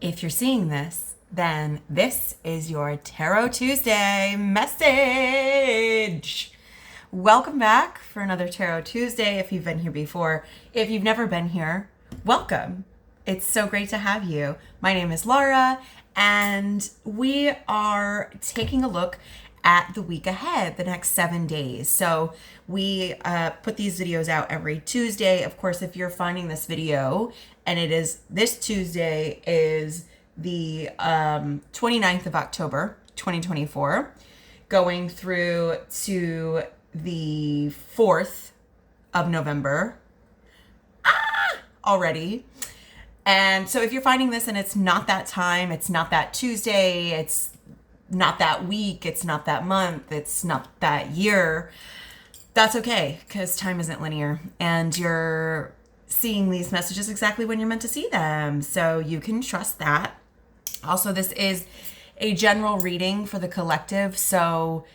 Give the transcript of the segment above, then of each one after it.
If you're seeing this, then this is your Tarot Tuesday message. Welcome back for another Tarot Tuesday. If you've been here before, if you've never been here, welcome. It's so great to have you. My name is Lara, and we are taking a look at the week ahead, the next 7 days. So we put these videos out every Tuesday. Of course, if you're finding this video and it is this Tuesday is the 29th of October, 2024, going through to the 4th of November already. And so if you're finding this and it's not that time, it's not that Tuesday, it's not that week, it's not that month, it's not that year, that's okay, because time isn't linear and you're seeing these messages exactly when you're meant to see them. So you can trust that. Also, this is a general reading for the collective. So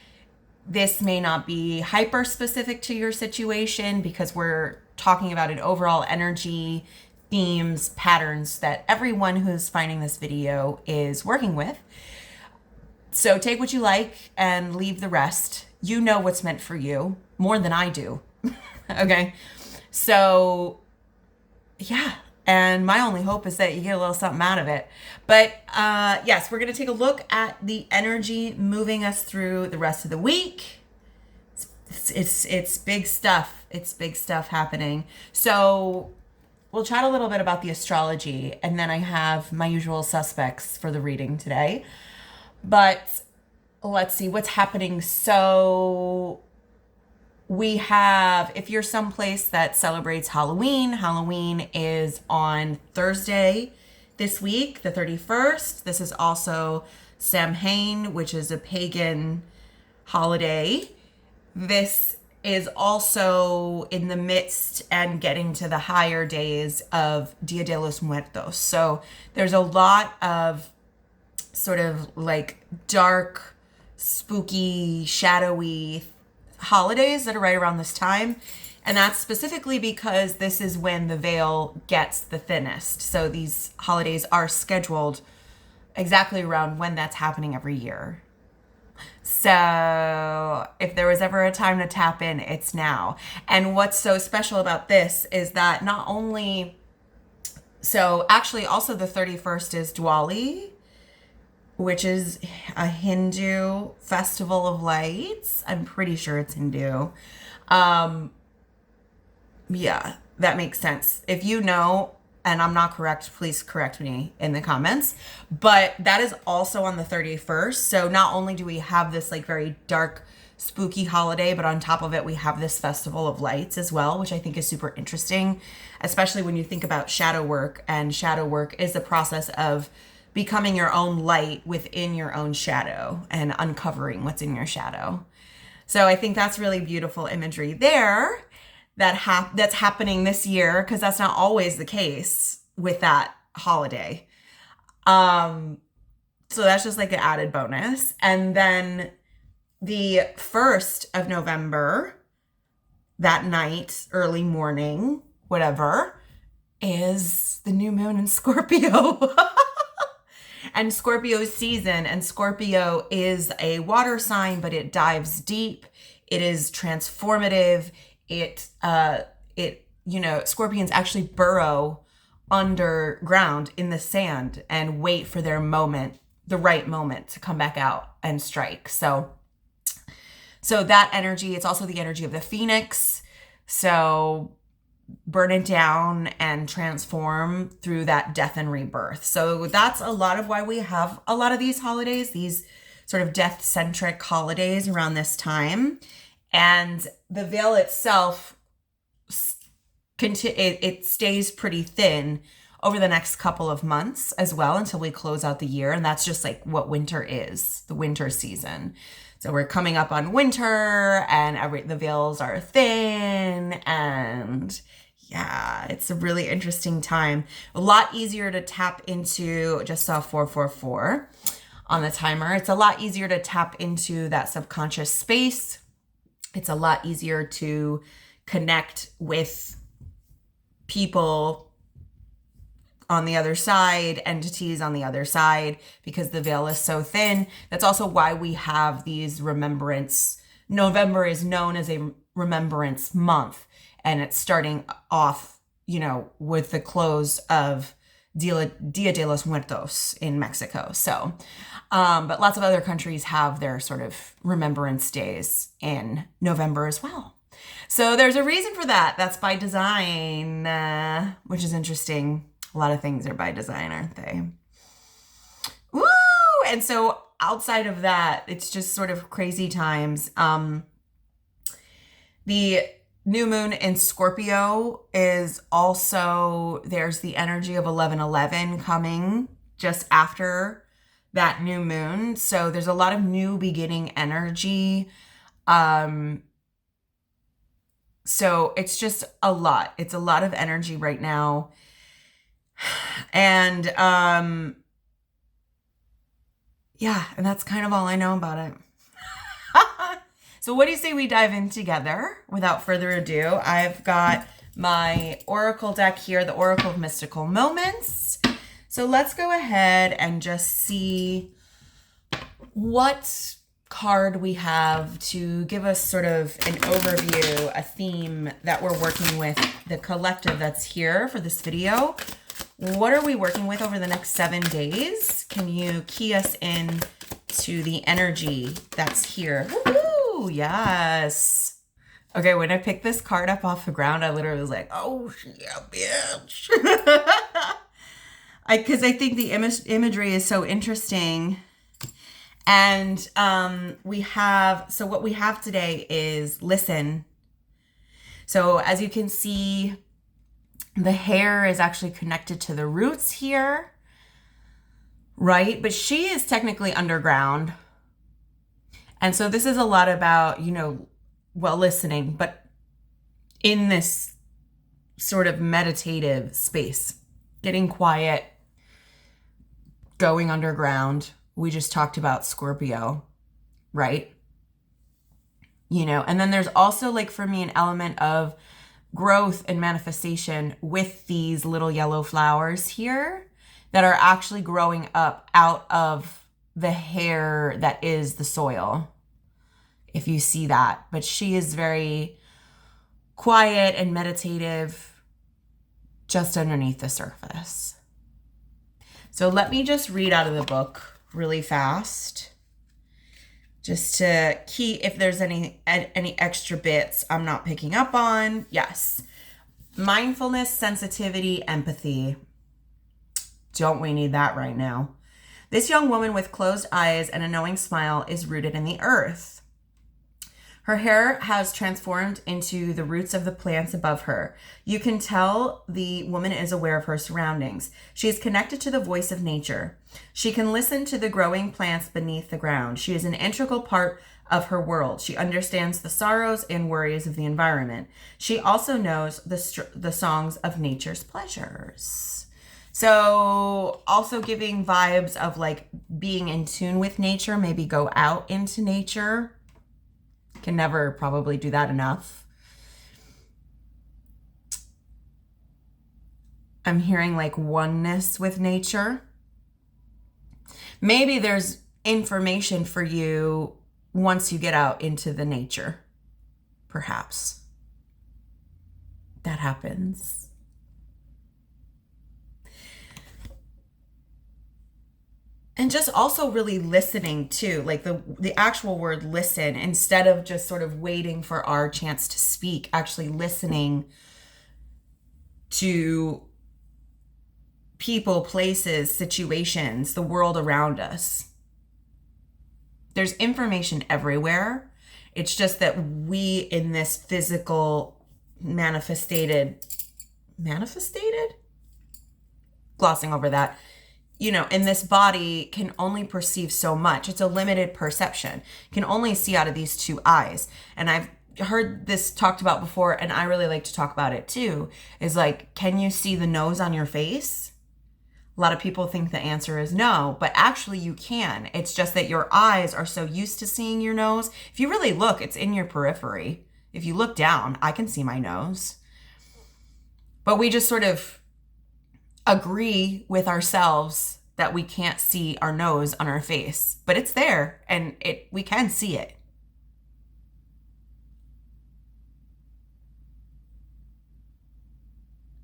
this may not be hyper specific to your situation because we're talking about an overall energy, themes, patterns that everyone who's finding this video is working with. So take what you like and leave the rest. You know what's meant for you more than I do. Okay. So yeah. And my only hope is that you get a little something out of it. But yes, we're going to take a look at the energy moving us through the rest of the week. It's big stuff. It's big stuff happening. So we'll chat a little bit about the astrology, and then I have my usual suspects for the reading today. But let's see what's happening. So we have, if you're someplace that celebrates Halloween, Halloween is on Thursday this week, the 31st. This is also Samhain, which is a pagan holiday. This is also in the midst and getting to the higher days of Dia de los Muertos. So there's a lot of sort of like dark, spooky, shadowy holidays that are right around this time. And that's specifically because this is when the veil gets the thinnest. So these holidays are scheduled exactly around when that's happening every year. So if there was ever a time to tap in, it's now. And what's so special about this is that not only, so actually also the 31st is Diwali, which is a Hindu festival of lights. I'm pretty sure it's Hindu. Yeah, that makes sense. If you know, and I'm not correct, please correct me in the comments. But that is also on the 31st. So not only do we have this like very dark, spooky holiday, but on top of it, we have this festival of lights as well, which I think is super interesting, especially when you think about shadow work. And shadow work is the process of becoming your own light within your own shadow and uncovering what's in your shadow. So I think that's really beautiful imagery there that's happening this year, because that's not always the case with that holiday. So that's just like an added bonus. And then the 1st of November, that night, early morning, whatever, is the new moon in Scorpio. And Scorpio season, and Scorpio is a water sign, but it dives deep. It is transformative. Scorpions actually burrow underground in the sand and wait for their moment, the right moment to come back out and strike. So that energy, it's also the energy of the phoenix. So burn it down and transform through that death and rebirth. So that's a lot of why we have a lot of these holidays, these sort of death-centric holidays around this time. And the veil itself, it stays pretty thin over the next couple of months as well until we close out the year. And that's just like what winter is, the winter season. So we're coming up on winter and the veils are thin, and yeah, it's a really interesting time. A lot easier to tap into, just saw 444 on the timer. It's a lot easier to tap into that subconscious space. It's a lot easier to connect with people on the other side, entities on the other side, because the veil is so thin. That's also why we have these remembrance. November is known as a remembrance month, and it's starting off, with the close of Dia de los Muertos in Mexico. So, but lots of other countries have their sort of remembrance days in November as well. So there's a reason for that. That's by design, which is interesting. A lot of things are by design, aren't they? Woo! And so outside of that, it's just sort of crazy times. The new moon in Scorpio is also, there's the energy of 11/11 coming just after that new moon. So there's a lot of new beginning energy. So it's just a lot. It's a lot of energy right now. And yeah, and that's kind of all I know about it. So what do you say we dive in together? Without further ado, I've got my oracle deck here, the Oracle of Mystical Moments. So let's go ahead and just see what card we have to give us sort of an overview, a theme that we're working with, the collective that's here for this video. What are we working with over the next 7 days? Can you key us in to the energy that's here? Woo-hoo, yes. Okay, when I picked this card up off the ground, I literally was like, oh, yeah, bitch. Because I think the imagery is so interesting. And what we have today is listen. So as you can see, the hair is actually connected to the roots here, right? But she is technically underground. And so this is a lot about, listening, but in this sort of meditative space, getting quiet, going underground. We just talked about Scorpio, right? And then there's also, like, for me, an element of growth and manifestation with these little yellow flowers here that are actually growing up out of the hair that is the soil, if you see that. But she is very quiet and meditative just underneath the surface. So let me just read out of the book really fast, just to key if there's any extra bits I'm not picking up on. Yes. Mindfulness, sensitivity, empathy. Don't we need that right now? This young woman with closed eyes and a knowing smile is rooted in the earth. Her hair has transformed into the roots of the plants above her. You can tell the woman is aware of her surroundings. She is connected to the voice of nature. She can listen to the growing plants beneath the ground. She is an integral part of her world. She understands the sorrows and worries of the environment. She also knows the songs of nature's pleasures. So also giving vibes of like being in tune with nature, maybe go out into nature. Can never probably do that enough. I'm hearing like oneness with nature. Maybe there's information for you once you get out into the nature. Perhaps. That happens. And just also really listening too, like the actual word listen, instead of just sort of waiting for our chance to speak, actually listening to people, places, situations, the world around us. There's information everywhere. It's just that we in this physical manifested? Glossing over that. In this body can only perceive so much. It's a limited perception. Can only see out of these two eyes. And I've heard this talked about before, and I really like to talk about it too, is like, can you see the nose on your face? A lot of people think the answer is no, but actually you can. It's just that your eyes are so used to seeing your nose. If you really look, it's in your periphery. If you look down, I can see my nose. But we just sort of agree with ourselves that we can't see our nose on our face, but it's there and we can see it.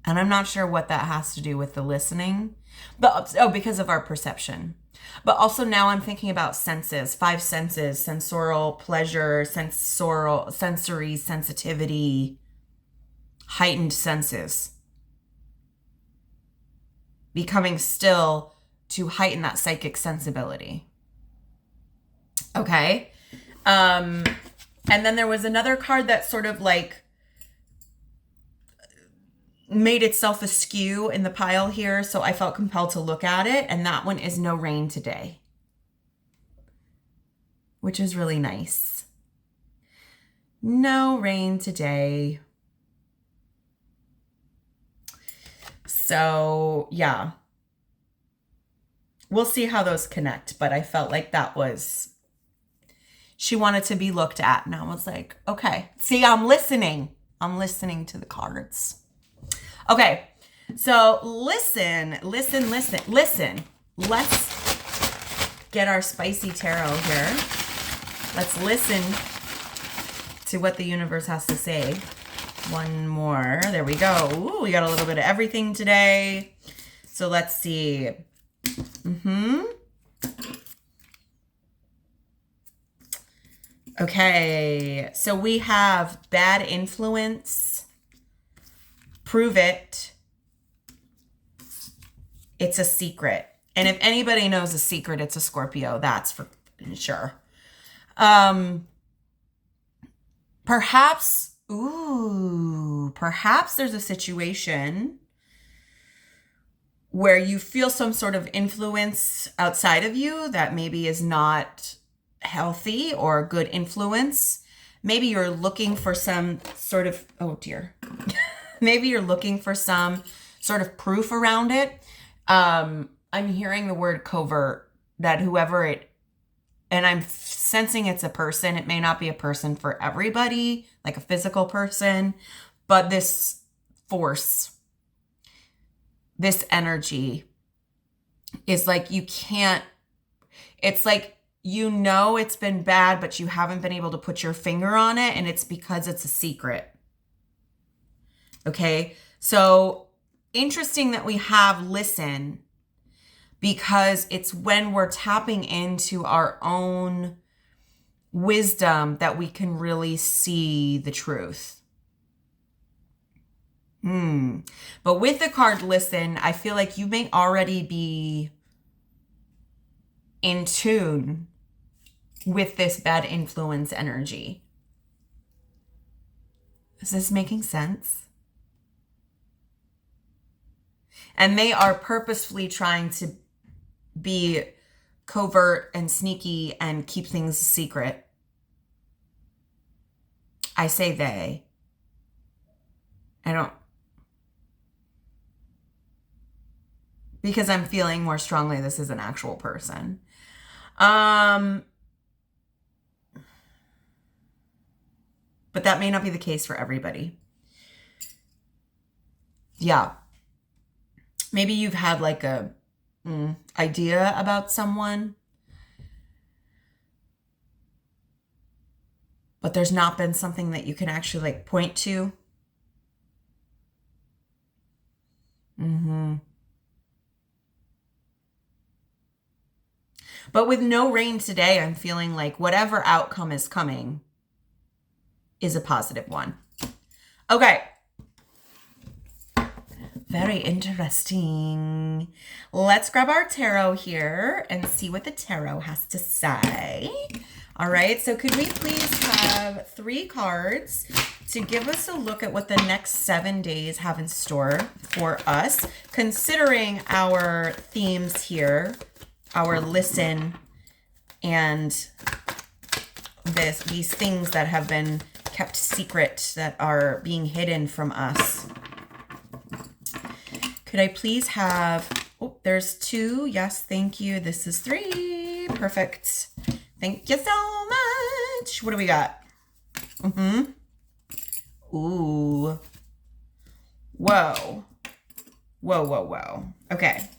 And I'm not sure what that has to do with the listening, but because of our perception. But also now I'm thinking about senses, 5 senses: sensorial, pleasure, sensory, sensitivity, heightened senses. Becoming still to heighten that psychic sensibility. Okay. And then there was another card that sort of like made itself askew in the pile here, so I felt compelled to look at it, and that one is no rain today, which is really nice. No rain today. So yeah, we'll see how those connect, but I felt like that was, she wanted to be looked at, and I was like, okay, see, I'm listening to the cards. Okay, so listen. Let's get our spicy tarot here. Let's listen to what the universe has to say. One more. There we go. Ooh, we got a little bit of everything today. So let's see. Okay, so we have bad influence. Prove it. It's a secret. And if anybody knows a secret, it's a Scorpio. That's for sure. Perhaps there's a situation where you feel some sort of influence outside of you that maybe is not healthy or good influence. Maybe you're looking for some sort of, oh dear. Maybe you're looking for some sort of proof around it. I'm hearing the word covert, that whoever it, and I'm sensing it's a person. It may not be a person for everybody, like a physical person, but this force, this energy is like you can't, it's like, you know it's been bad, but you haven't been able to put your finger on it, and it's because it's a secret. Okay, so interesting that we have listen, because it's when we're tapping into our own wisdom that we can really see the truth. But with the card listen, I feel like you may already be in tune with this bad influence energy. Is this making sense? And they are purposefully trying to be covert and sneaky and keep things secret. I say they. I don't, because I'm feeling more strongly this is an actual person. But that may not be the case for everybody. Yeah. Maybe you've had like a idea about someone, but there's not been something that you can actually like point to. But with no rain today, I'm feeling like whatever outcome is coming is a positive one. Okay. Very interesting. Let's grab our tarot here and see what the tarot has to say. All right, so could we please have 3 cards to give us a look at what the next 7 days have in store for us, considering our themes here, our listen, and these things that have been kept secret, that are being hidden from us. Could I please have, oh, there's 2. Yes, thank you. This is 3. Perfect. Thank you so much. What do we got? Ooh. Whoa. Whoa, whoa, whoa. Okay.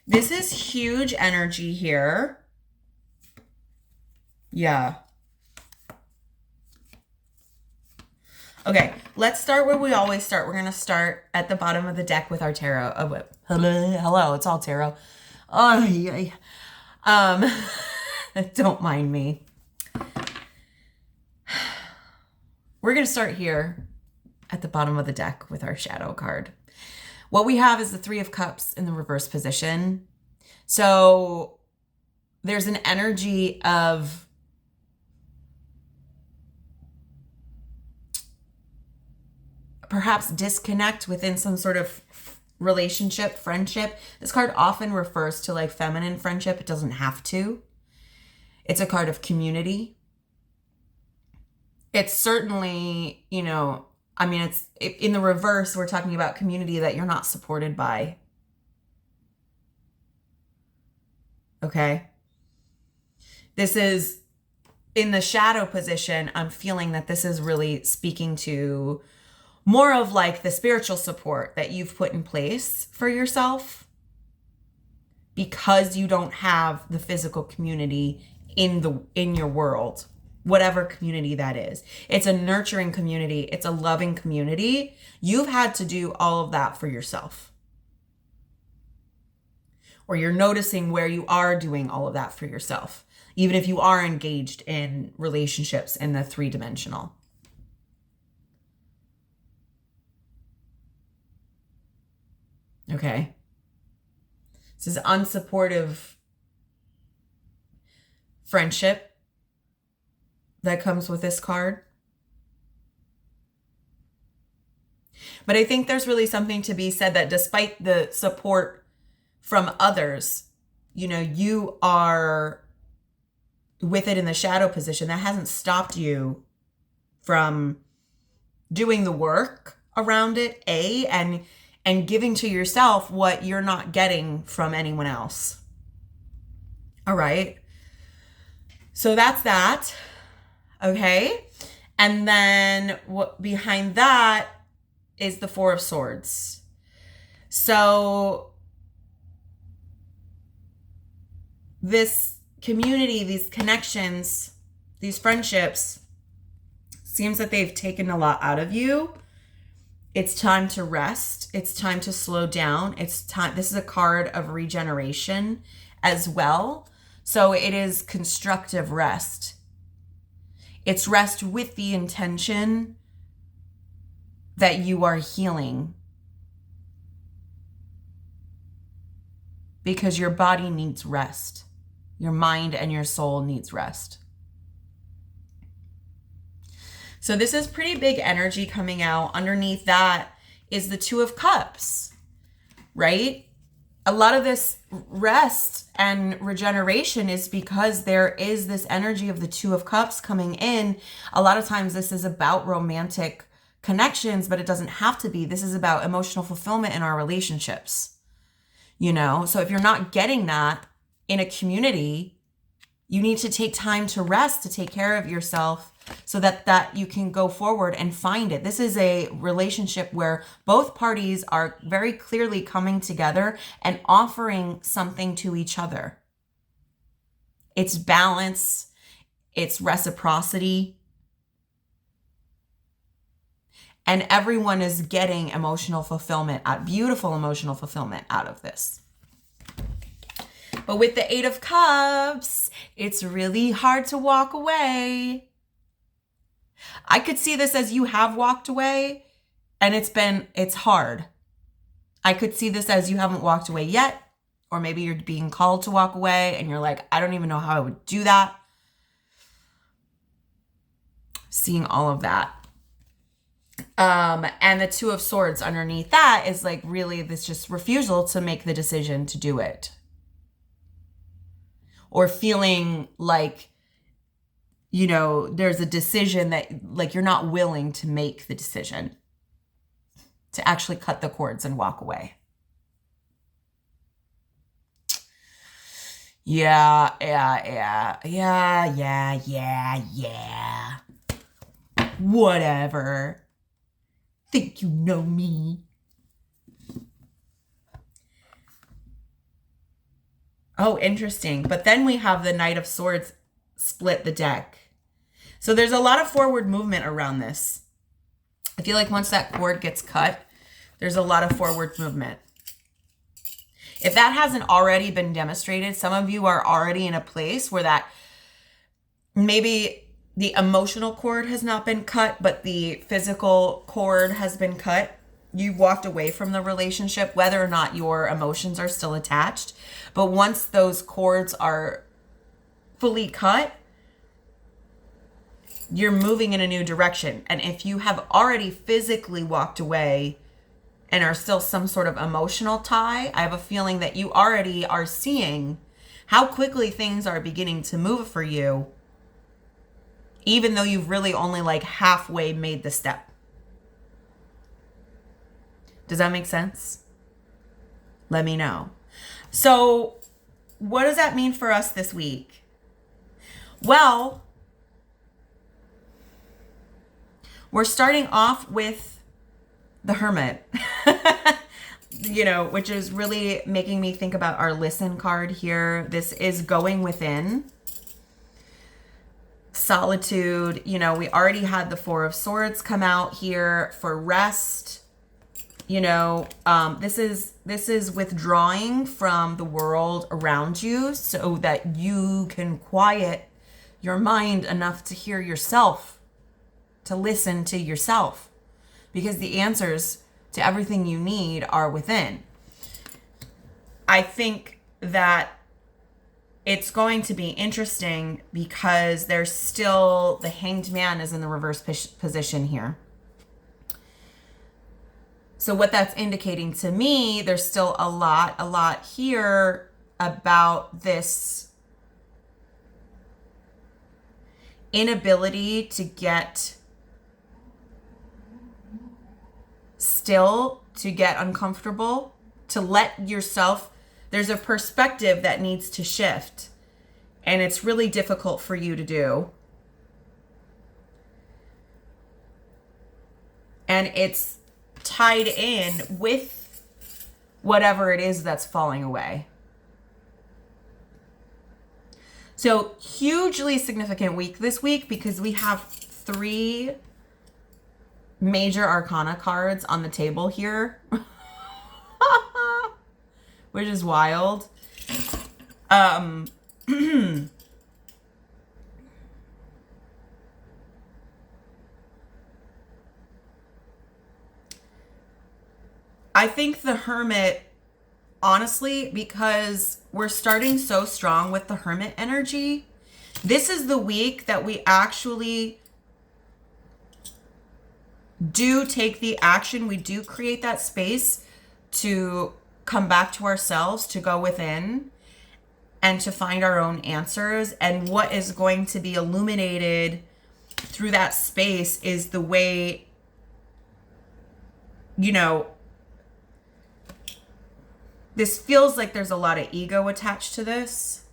This is huge energy here. Yeah. Okay, let's start where we always start. We're going to start at the bottom of the deck with our tarot. Oh, hello, it's all tarot. Oh, yeah. Don't mind me. We're going to start here at the bottom of the deck with our shadow card. What we have is the Three of Cups in the reverse position. So there's an energy of perhaps disconnect within some sort of relationship, friendship. This card often refers to like feminine friendship. It doesn't have to. It's a card of community. It's certainly, you know, I mean, it's in the reverse, we're talking about community that you're not supported by. Okay. This is in the shadow position. I'm feeling that this is really speaking to more of like the spiritual support that you've put in place for yourself because you don't have the physical community in your world, whatever community that is. It's a nurturing community. It's a loving community. You've had to do all of that for yourself. Or you're noticing where you are doing all of that for yourself, even if you are engaged in relationships in the three-dimensional. Okay. This is unsupportive friendship that comes with this card. But I think there's really something to be said that despite the support from others, you know, you are with it in the shadow position. That hasn't stopped you from doing the work around it, and giving to yourself what you're not getting from anyone else. All right. So that's that. Okay. And then what behind that is the Four of Swords. So this community, these connections, these friendships, seems that they've taken a lot out of you. It's time to rest. It's time to slow down. It's time. This is a card of regeneration as well. So it is constructive rest. It's rest with the intention that you are healing. Because your body needs rest. Your mind and your soul needs rest. So this is pretty big energy coming out. Underneath that is the Two of Cups, right? A lot of this rest and regeneration is because there is this energy of the Two of Cups coming in. A lot of times this is about romantic connections, but it doesn't have to be. This is about emotional fulfillment in our relationships, you know? So if you're not getting that in a community, you need to take time to rest, to take care of yourself, so that you can go forward and find it. This is a relationship where both parties are very clearly coming together and offering something to each other. It's balance, it's reciprocity, and everyone is getting emotional fulfillment, beautiful emotional fulfillment out of this. But with the Eight of Cups, it's really hard to walk away. I could see this as you have walked away and it's hard. I could see this as you haven't walked away yet, or maybe you're being called to walk away and you're like, I don't even know how I would do that. Seeing all of that. And the Two of Swords underneath that is like really this just refusal to make the decision to do it. Or feeling like, you know, there's a decision that like you're not willing to make the decision to actually cut the cords and walk away. Yeah. Whatever. Think you know me. Oh, interesting. But then we have the Knight of Swords split the deck. So there's a lot of forward movement around this. I feel like once that cord gets cut, there's a lot of forward movement. If that hasn't already been demonstrated, some of you are already in a place where that maybe the emotional cord has not been cut, but the physical cord has been cut. You've walked away from the relationship, whether or not your emotions are still attached. But once those cords are fully cut, you're moving in a new direction. And if you have already physically walked away and are still some sort of emotional tie, I have a feeling that you already are seeing how quickly things are beginning to move for you, even though you've really only like halfway made the step. Does that make sense? Let me know. So what does that mean for us this week? Well, we're starting off with the Hermit, which is really making me think about our listen card here. This is going within. Solitude. We already had the Four of Swords come out here for rest. This is withdrawing from the world around you so that you can quiet your mind enough to hear yourself, to listen to yourself, because the answers to everything you need are within. I think that it's going to be interesting because there's still, the Hanged Man is in the reverse position here. So what that's indicating to me, there's still a lot here about this inability to get still, to get uncomfortable, to let yourself, there's a perspective that needs to shift, and it's really difficult for you to do. And it's tied in with whatever it is that's falling away. So hugely significant week this week because we have 3 major arcana cards on the table here, which is wild. I think the Hermit, honestly, because we're starting so strong with the Hermit energy, this is the week that we actually do take the action. We do create that space to come back to ourselves, to go within, and to find our own answers. And what is going to be illuminated through that space is the way, this feels like there's a lot of ego attached to this.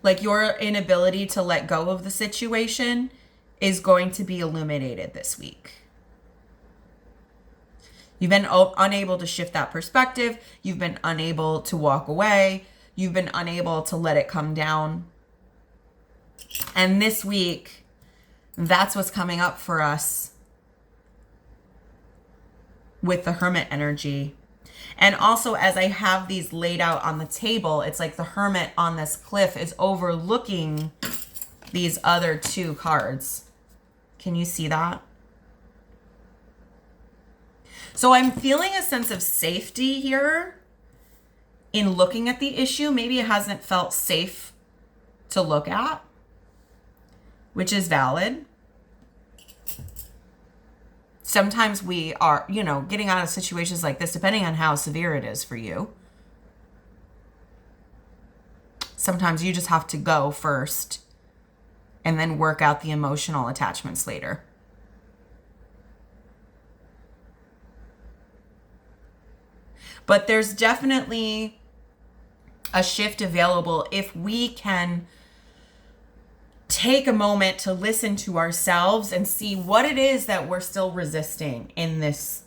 Like your inability to let go of the situation is going to be illuminated this week. You've been unable to shift that perspective. You've been unable to walk away. You've been unable to let it come down. And this week, that's what's coming up for us with the Hermit energy. And also, as I have these laid out on the table, it's like the Hermit on this cliff is overlooking these other 2 cards. Can you see that? So I'm feeling a sense of safety here in looking at the issue. Maybe it hasn't felt safe to look at, which is valid. Sometimes we are, getting out of situations like this, depending on how severe it is for you. Sometimes you just have to go first and then work out the emotional attachments later. But there's definitely a shift available if we can take a moment to listen to ourselves and see what it is that we're still resisting in this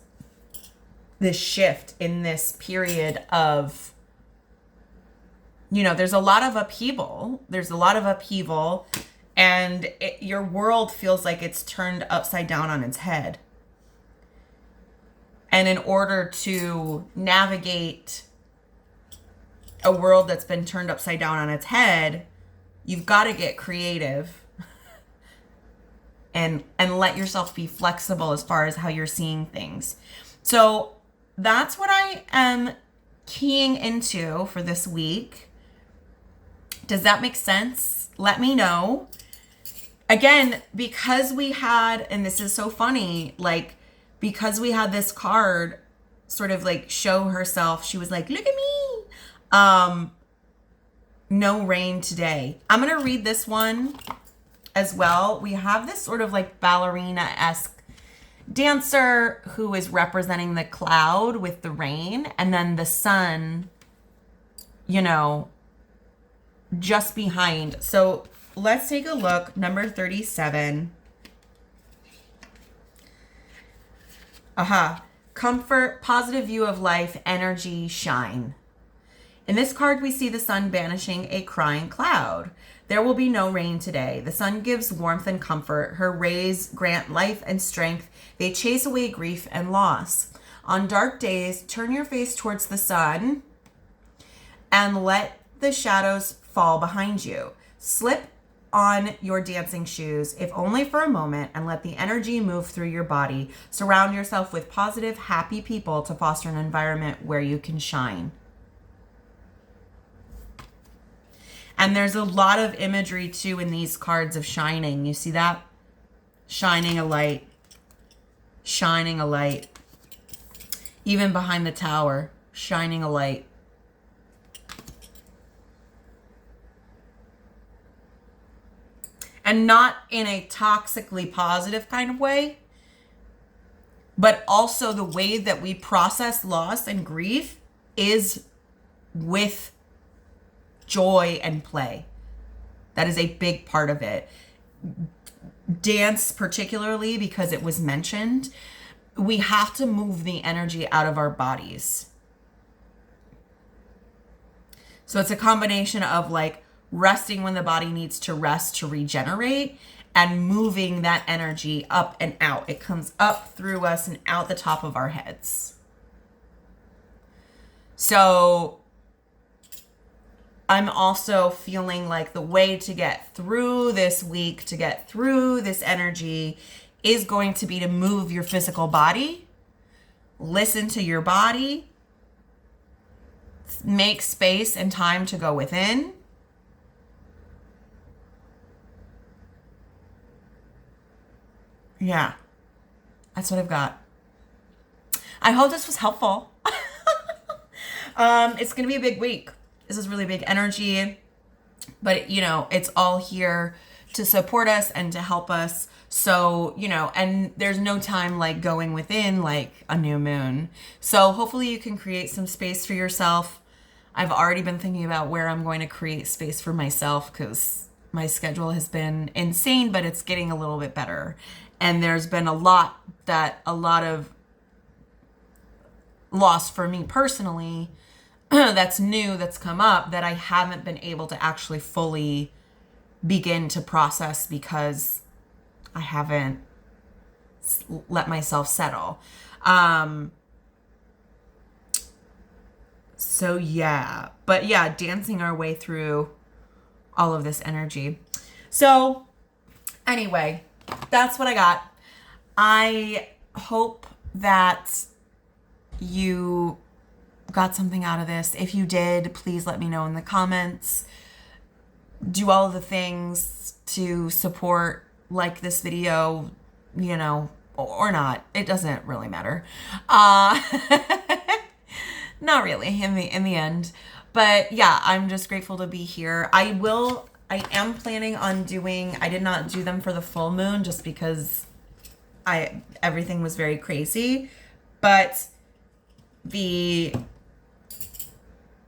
this shift in this period of, there's a lot of upheaval. And your world feels like it's turned upside down on its head. And in order to navigate a world that's been turned upside down on its head, you've got to get creative and let yourself be flexible as far as how you're seeing things. So that's what I am keying into for this week. Does that make sense? Let me know. Again, because we had, and this is so funny, like, because we had this card sort of like show herself, she was like, look at me. No rain today. I'm going to read this one as well. We have this sort of like ballerina-esque dancer who is representing the cloud with the rain, and then the sun, just behind. So let's take a look. Number 37. Comfort, positive view of life, energy, shine. In this card, we see the sun banishing a crying cloud. There will be no rain today. The sun gives warmth and comfort. Her rays grant life and strength. They chase away grief and loss. On dark days, turn your face towards the sun and let the shadows fall behind you. Slip on your dancing shoes, if only for a moment, and let the energy move through your body. Surround yourself with positive, happy people to foster an environment where you can shine. And there's a lot of imagery too in these cards of shining. You see that? Shining a light. Shining a light. Even behind the tower, shining a light. And not in a toxically positive kind of way, but also the way that we process loss and grief is with joy and play. That is a big part of it. Dance, particularly because it was mentioned, we have to move the energy out of our bodies. So it's a combination of like resting when the body needs to rest to regenerate, and moving that energy up and out. It comes up through us and out the top of our heads. So I'm also feeling like the way to get through this week, to get through this energy, is going to be to move your physical body, listen to your body, make space and time to go within. Yeah, that's what I've got. I hope this was helpful. It's going to be a big week. This is really big energy, but it's all here to support us and to help us. So, and there's no time like going within like a new moon. So hopefully you can create some space for yourself. I've already been thinking about where I'm going to create space for myself because my schedule has been insane, but it's getting a little bit better. And there's been a lot of loss for me personally that's new, that's come up, that I haven't been able to actually fully begin to process because I haven't let myself settle. So yeah, but yeah, dancing our way through all of this energy. So anyway, that's what I got. I hope that you got something out of this. If you did, please let me know in the comments. Do all of the things to support, like this video, or not. It doesn't really matter. Not really in the end. But yeah, I'm just grateful to be here. I am planning on I did not do them for the full moon just because everything was very crazy. But the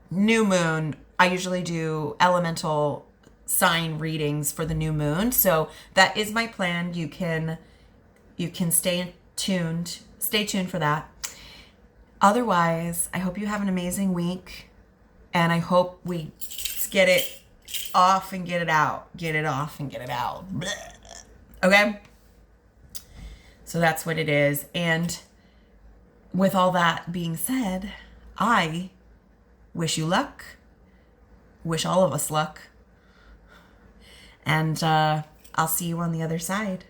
new moon, I usually do elemental sign readings for the new moon. So that is my plan. You can stay tuned for that. Otherwise, I hope you have an amazing week, and I hope we get it off and get it out. Get it off and get it out. Okay? So that's what it is. And with all that being said, I wish you luck. Wish all of us luck. And I'll see you on the other side.